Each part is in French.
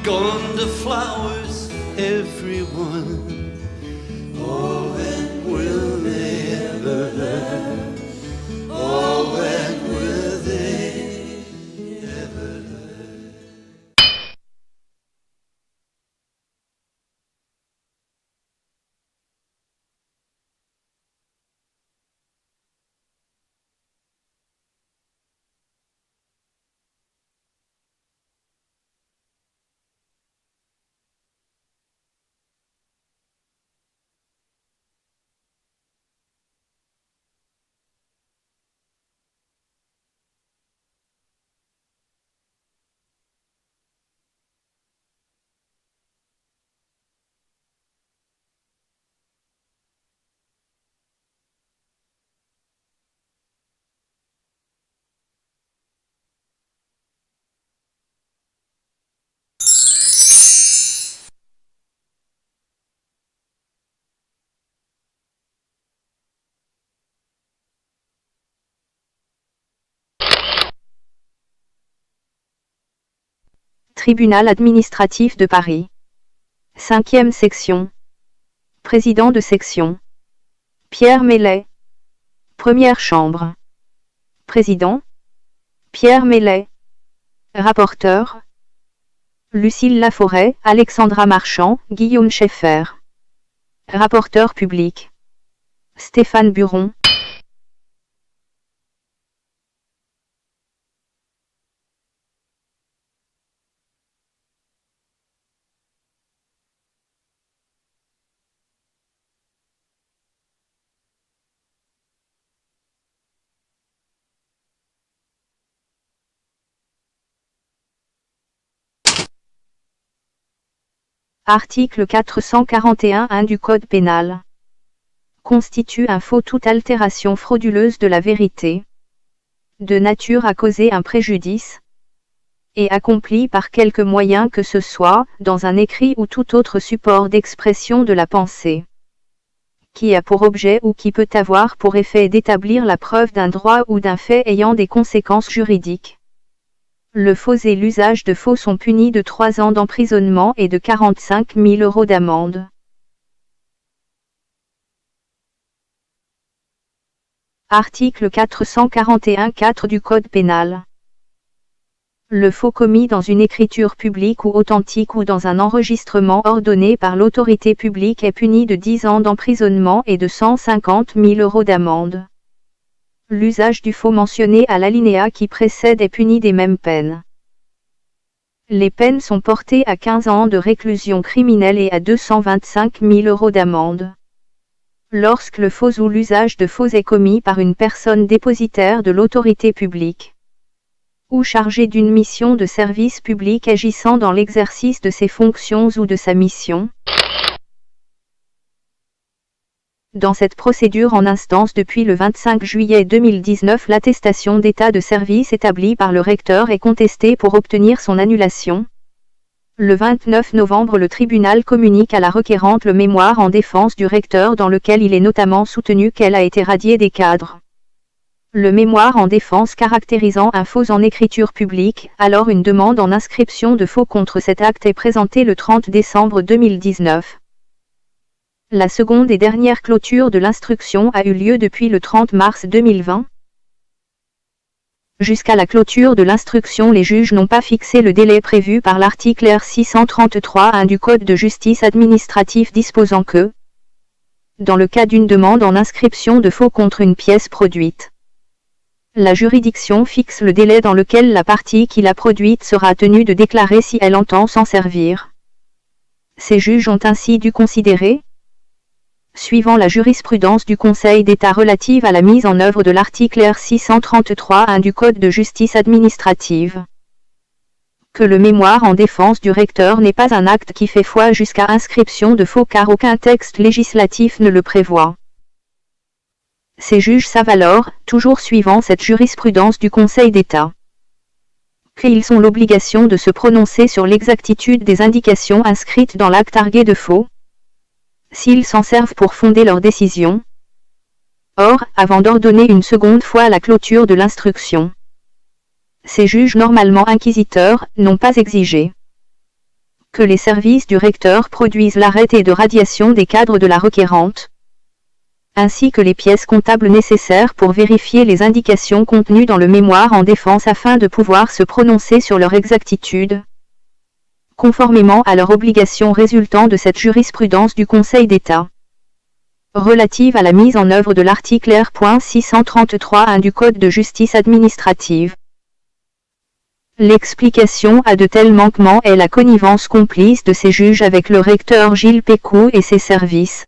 gone to flowers, everyone. Oh, when will they ever learn? Oh, when will they ever learn? Tribunal administratif de Paris. 5e section. Président de section. Pierre Mellet. Première chambre. Président. Pierre Mellet. Rapporteur. Lucille Laforêt, Alexandra Marchand, Guillaume Scheffer. Rapporteur public. Stéphane Buron. Article 441-1 du Code pénal. Constitue un faux toute altération frauduleuse de la vérité, de nature à causer un préjudice, et accompli par quelque moyen que ce soit, dans un écrit ou tout autre support d'expression de la pensée, qui a pour objet ou qui peut avoir pour effet d'établir la preuve d'un droit ou d'un fait ayant des conséquences juridiques. Le faux et l'usage de faux sont punis de 3 ans d'emprisonnement et de 45 000 € d'amende. Article 441-4 du Code pénal. Le faux commis dans une écriture publique ou authentique ou dans un enregistrement ordonné par l'autorité publique est puni de 10 ans d'emprisonnement et de 150 000 € d'amende. L'usage du faux mentionné à l'alinéa qui précède est puni des mêmes peines. Les peines sont portées à 15 ans de réclusion criminelle et à 225 000 € d'amende. Lorsque le faux ou l'usage de faux est commis par une personne dépositaire de l'autorité publique, ou chargée d'une mission de service public agissant dans l'exercice de ses fonctions ou de sa mission. Dans cette procédure en instance depuis le 25 juillet 2019, l'attestation d'état de service établie par le recteur est contestée pour obtenir son annulation. Le 29 novembre, le tribunal communique à la requérante le mémoire en défense du recteur dans lequel il est notamment soutenu qu'elle a été radiée des cadres. Le mémoire en défense caractérisant un faux en écriture publique, alors une demande en inscription de faux contre cet acte est présentée le 30 décembre 2019. La seconde et dernière clôture de l'instruction a eu lieu depuis le 30 mars 2020. Jusqu'à la clôture de l'instruction, les juges n'ont pas fixé le délai prévu par l'article R633-1 du Code de justice administrative disposant que, dans le cas d'une demande en inscription de faux contre une pièce produite, la juridiction fixe le délai dans lequel la partie qui l'a produite sera tenue de déclarer si elle entend s'en servir. Ces juges ont ainsi dû considérer, suivant la jurisprudence du Conseil d'État relative à la mise en œuvre de l'article R633-1 du Code de justice administrative, que le mémoire en défense du recteur n'est pas un acte qui fait foi jusqu'à inscription de faux car aucun texte législatif ne le prévoit. Ces juges savent alors, toujours suivant cette jurisprudence du Conseil d'État, qu'ils ont l'obligation de se prononcer sur l'exactitude des indications inscrites dans l'acte argué de faux, s'ils s'en servent pour fonder leur décision. Or, avant d'ordonner une seconde fois la clôture de l'instruction, ces juges normalement inquisiteurs n'ont pas exigé Que les services du recteur produisent l'arrêté de radiation des cadres de la requérante, ainsi que les pièces comptables nécessaires pour vérifier les indications contenues dans le mémoire en défense afin de pouvoir se prononcer sur leur exactitude, conformément à leur obligation résultant de cette jurisprudence du Conseil d'État, relative à la mise en œuvre de l'article R.633-1 du Code de justice administrative. L'explication à de tels manquements est la connivence complice de ces juges avec le recteur Gilles Pécou et ses services.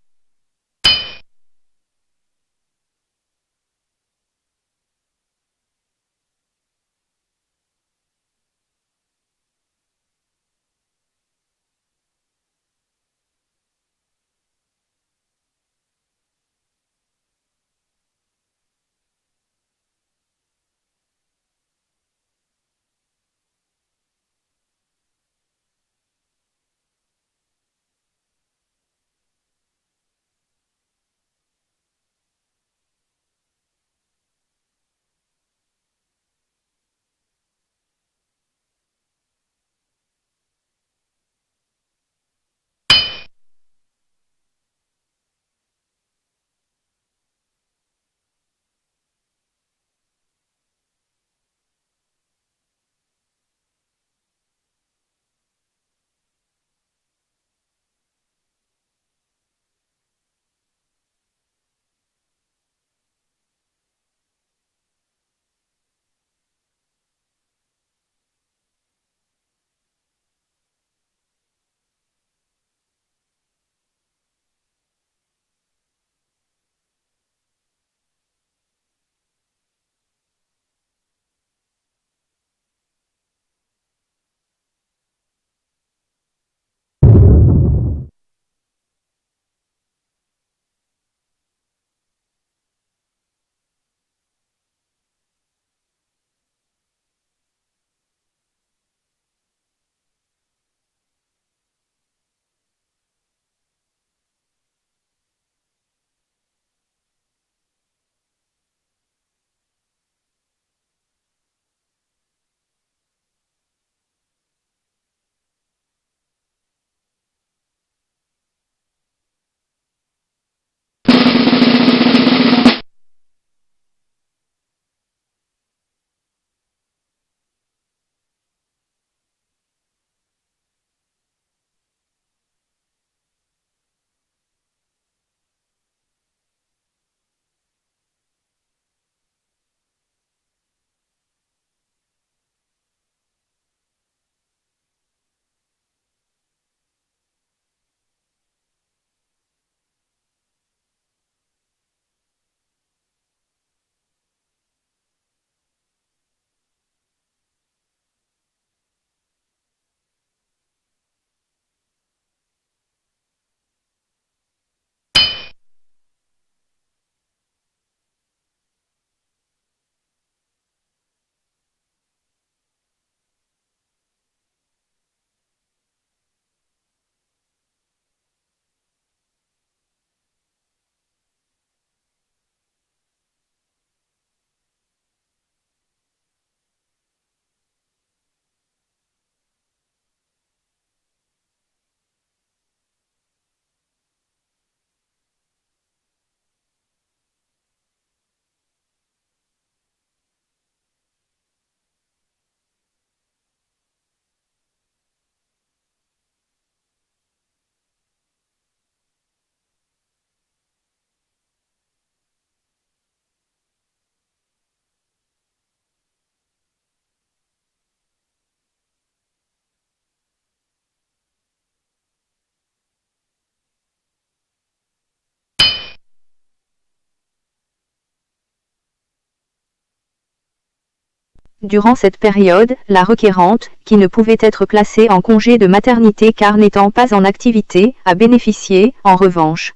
Durant cette période, la requérante, qui ne pouvait être placée en congé de maternité car n'étant pas en activité, a bénéficié, en revanche,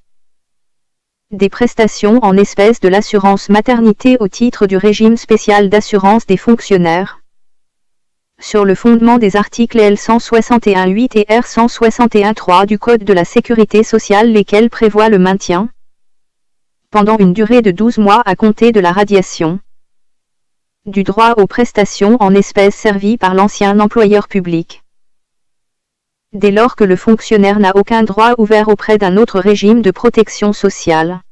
des prestations en espèces de l'assurance maternité au titre du régime spécial d'assurance des fonctionnaires, sur le fondement des articles L 161.8 et R 161.3 du Code de la Sécurité sociale, lesquels prévoient le maintien, pendant une durée de 12 mois à compter de la radiation, du droit aux prestations en espèces servies par l'ancien employeur public. dès lors que le fonctionnaire n'a aucun droit ouvert auprès d'un autre régime de protection sociale.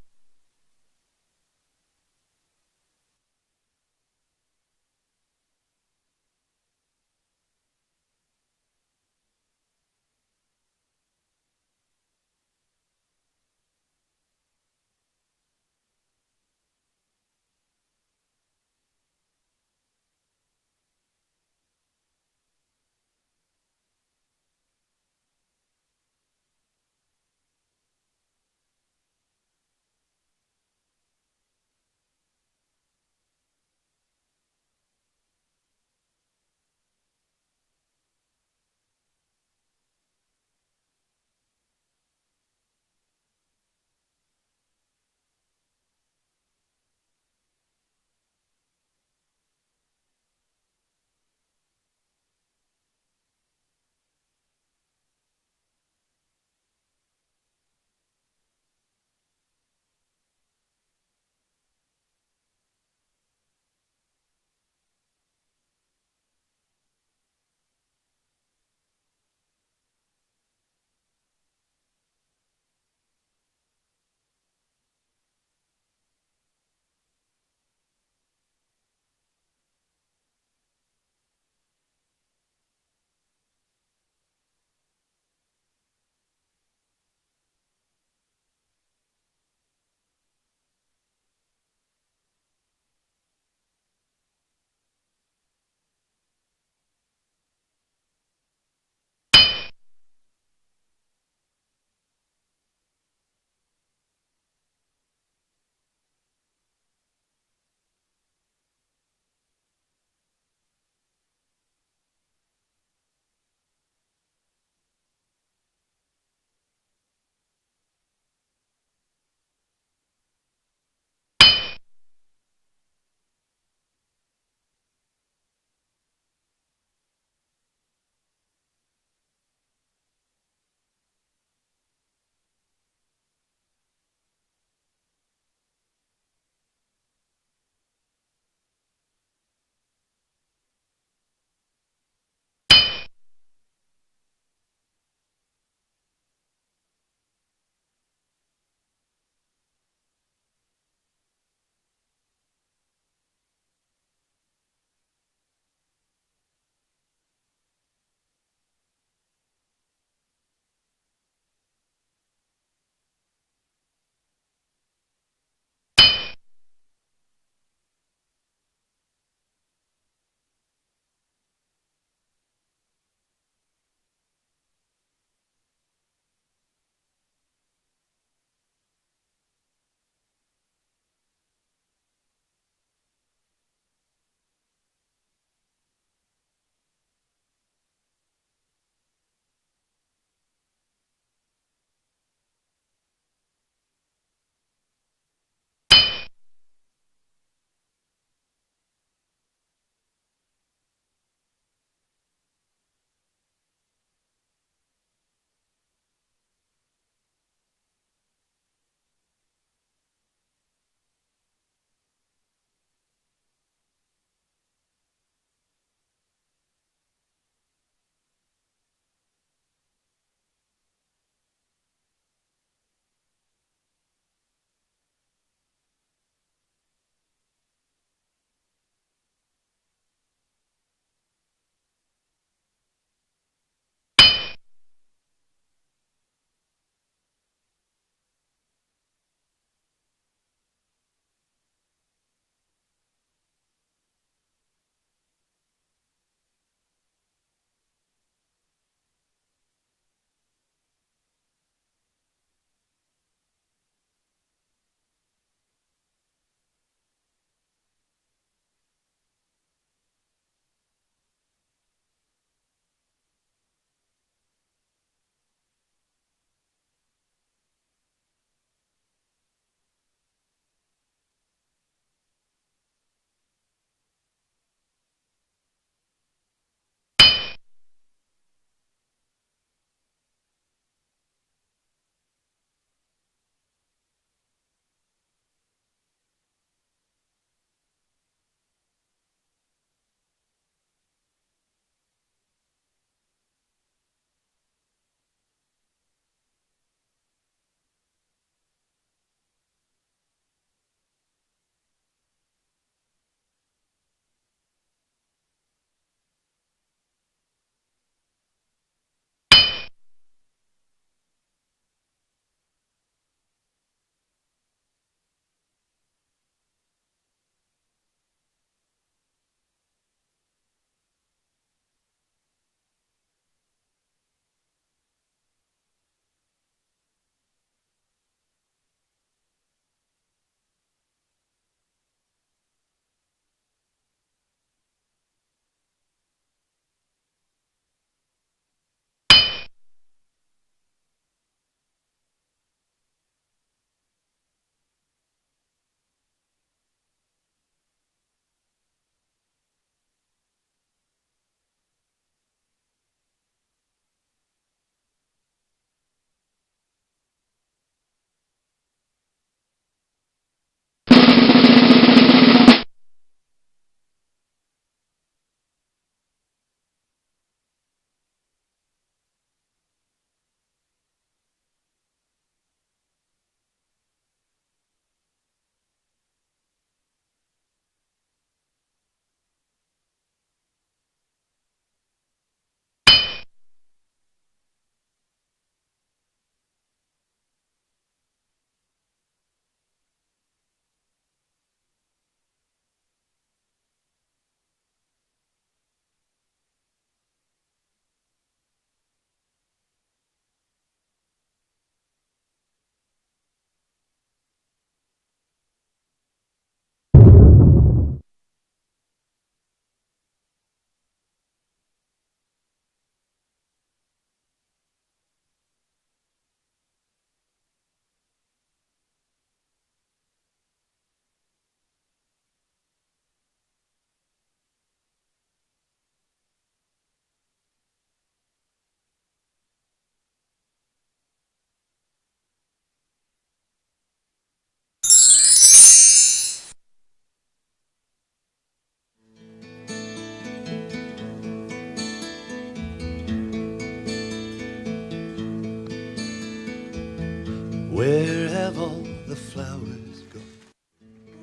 Where have all the flowers gone?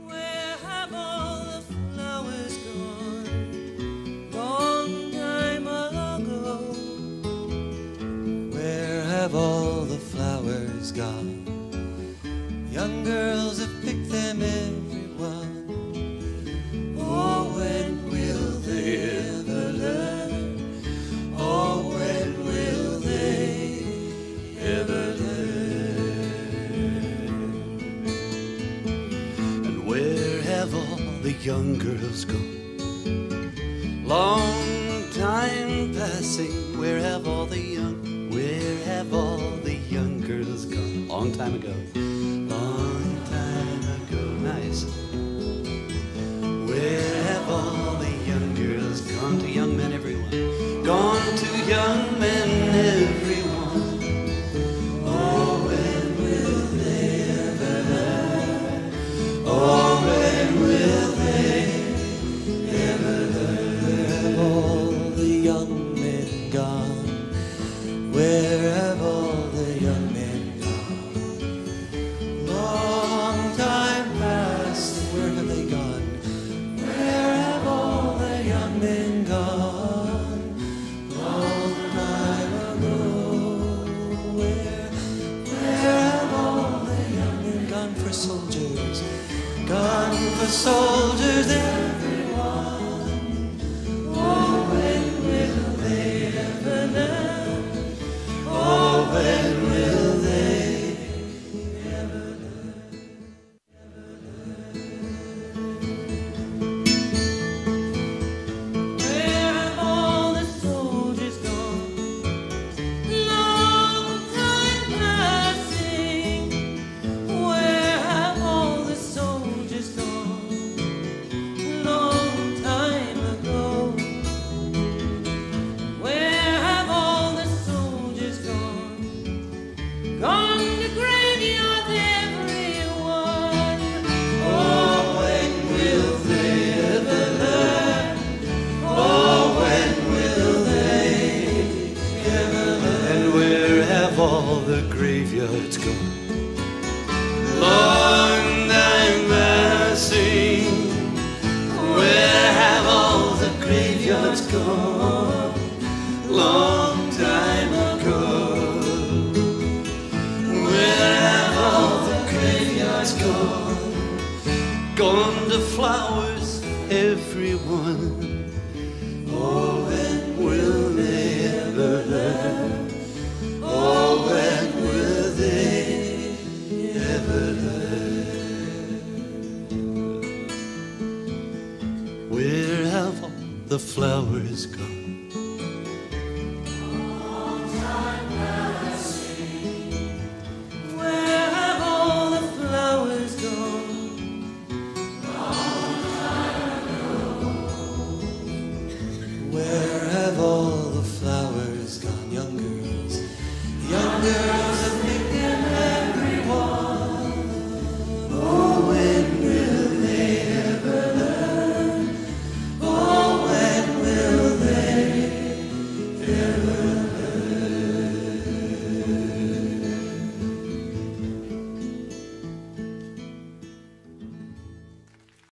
Where have all the flowers gone? Long time ago. Where have all the flowers gone? Young girls have picked them, everyone. Oh, when will they ever learn? Oh, when will they ever learn? And where have all the young girls gone? Long time passing, where have all the young girls gone? Long time ago. Long time ago. Nice. Where have all the young girls gone? To young men, everyone. Gone to young men, everyone. Oh, when will they ever learn? Oh, when will they ever learn? All the young men gone. Where have all the young men gone? Long time past, where have they gone? Where have all the young men gone? Long time ago. Where have all the young men gone for soldiers? Gone for soldiers, everyone. Oh, when will they ever learn? Oh, when will they ever learn? Where have all the soldiers gone? Long time passing. Where have all the soldiers gone? Long time ago. Where have all the soldiers gone? Gone to graveyards, everyone. Oh, when will they ever learn? Oh, when will they ever learn? And where have all the graveyards gone? Long time passing. Where have all the graveyards gone? Long time ago. Where have all the graveyards gone? Gone to flowers, everyone. Oh, when will they ever learn? Oh, when will they ever learn? Where have all the flowers gone? Where have all the flowers gone? Where have all the flowers gone? Young girls,